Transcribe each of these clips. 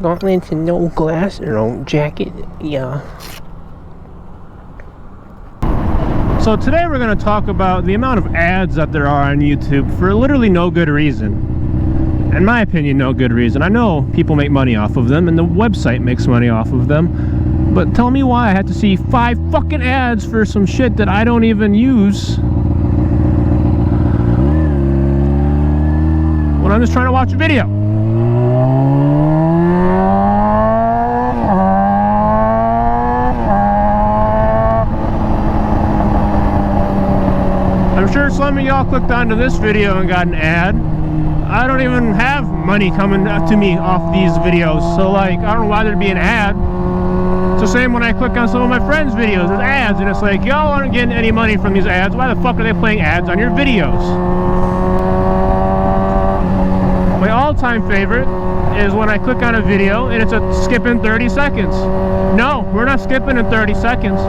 Gauntlets and no glass or no jacket. Yeah. So today we're going to talk about the amount of ads that there are on YouTube for literally no good reason. In my opinion, no good reason. I know people make money off of them and the website makes money off of them, but tell me why I had to see 5 fucking ads for some shit that I don't even use when I'm just trying to watch a video. I'm sure some of y'all clicked onto this video and got an ad. I don't even have money coming to me off these videos, so like, I don't know why there'd be an ad. It's the same when I click on some of my friends' videos, there's ads, and it's like, y'all aren't getting any money from these ads, why the fuck are they playing ads on your videos? My all-time favorite is when I click on a video and it's a skip in 30 seconds. No, we're not skipping in 30 seconds.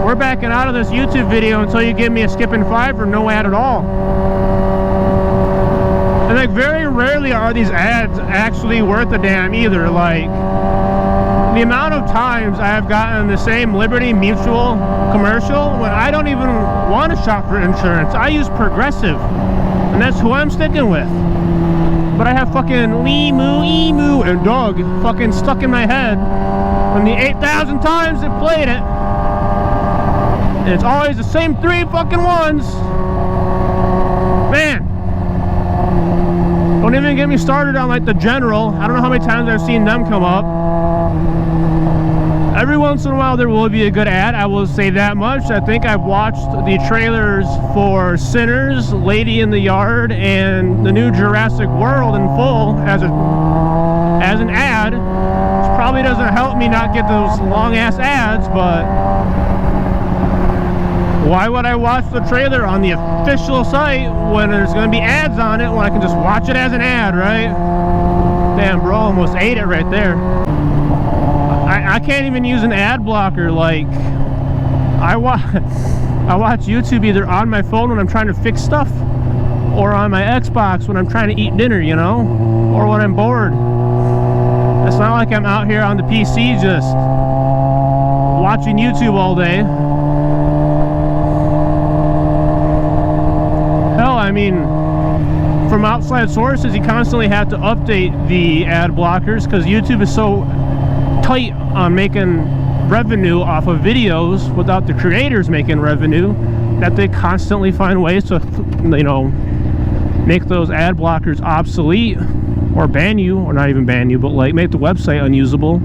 We're backing out of this YouTube video until you give me a skip in 5 or no ad at all. And like, very rarely are these ads actually worth a damn either. Like, the amount of times I have gotten the same Liberty Mutual commercial when I don't even want to shop for insurance. I use Progressive, and that's who I'm sticking with. But I have fucking Lee Moo, Emu, and Dog fucking stuck in my head from the 8,000 times it played it. And it's always the same 3 fucking ones. Man. Don't even get me started on like the General. I don't know how many times I've seen them come up. Every once in a while there will be a good ad, I will say that much. I think I've watched the trailers for Sinners, Lady in the Yard, and the new Jurassic World in full as an ad. Which probably doesn't help me not get those long ass ads, but why would I watch the trailer on the official site when there's going to be ads on it when I can just watch it as an ad, right? Damn, bro, almost ate it right there. I can't even use an ad blocker. Like, I watch YouTube either on my phone when I'm trying to fix stuff or on my Xbox when I'm trying to eat dinner, you know? Or when I'm bored. It's not like I'm out here on the PC just watching YouTube all day. I mean, from outside sources, you constantly have to update the ad blockers because YouTube is so tight on making revenue off of videos without the creators making revenue that they constantly find ways to, you know, make those ad blockers obsolete or ban you, or not even ban you, but like make the website unusable.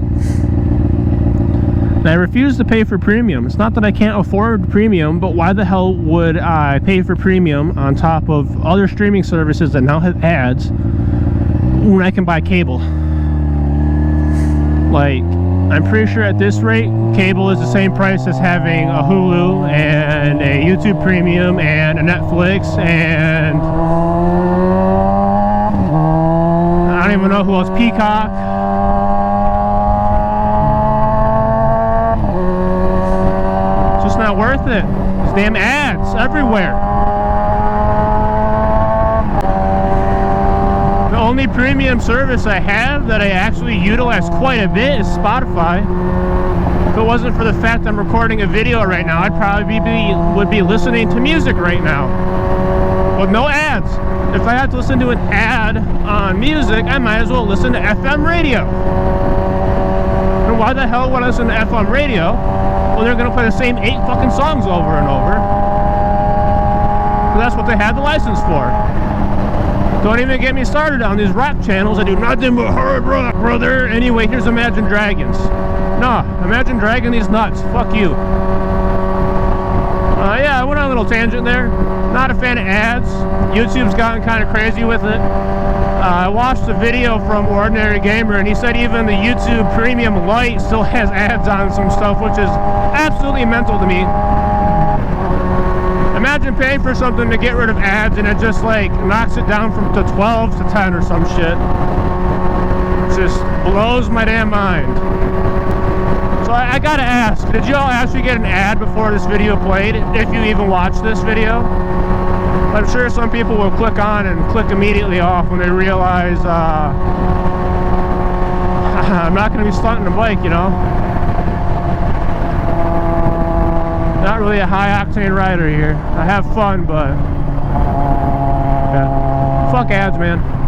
And I refuse to pay for premium. It's not that I can't afford premium, but why the hell would I pay for premium on top of other streaming services that now have ads when I can buy cable? Like, I'm pretty sure at this rate, cable is the same price as having a Hulu and a YouTube Premium and a Netflix and I don't even know who else, Peacock. Not worth it. There's damn ads everywhere. The only premium service I have that I actually utilize quite a bit is Spotify. If it wasn't for the fact I'm recording a video right now, I'd probably would be listening to music right now with no ads. If I had to listen to an ad on music, I might as well listen to FM radio. And why the hell would I listen to FM radio? Well, they're going to play the same 8 fucking songs over and over. So that's what they had the license for. Don't even get me started on these rock channels that do nothing but hard rock, brother. Anyway, here's Imagine Dragons. Nah, Imagine Dragon these nuts. Fuck you. Yeah, I went on a little tangent there. Not a fan of ads. YouTube's gotten kind of crazy with it. I watched a video from Ordinary Gamer, and he said even the YouTube Premium Lite still has ads on some stuff, which is absolutely mental to me. Imagine paying for something to get rid of ads, and it just like knocks it down from to 12 to 10 or some shit. It just blows my damn mind. So I gotta ask, did y'all actually get an ad before this video played, if you even watched this video? I'm sure some people will click on and click immediately off when they realize I'm not going to be stunting the bike, you know. Not really a high octane rider here. I have fun, but yeah. Fuck ads, man.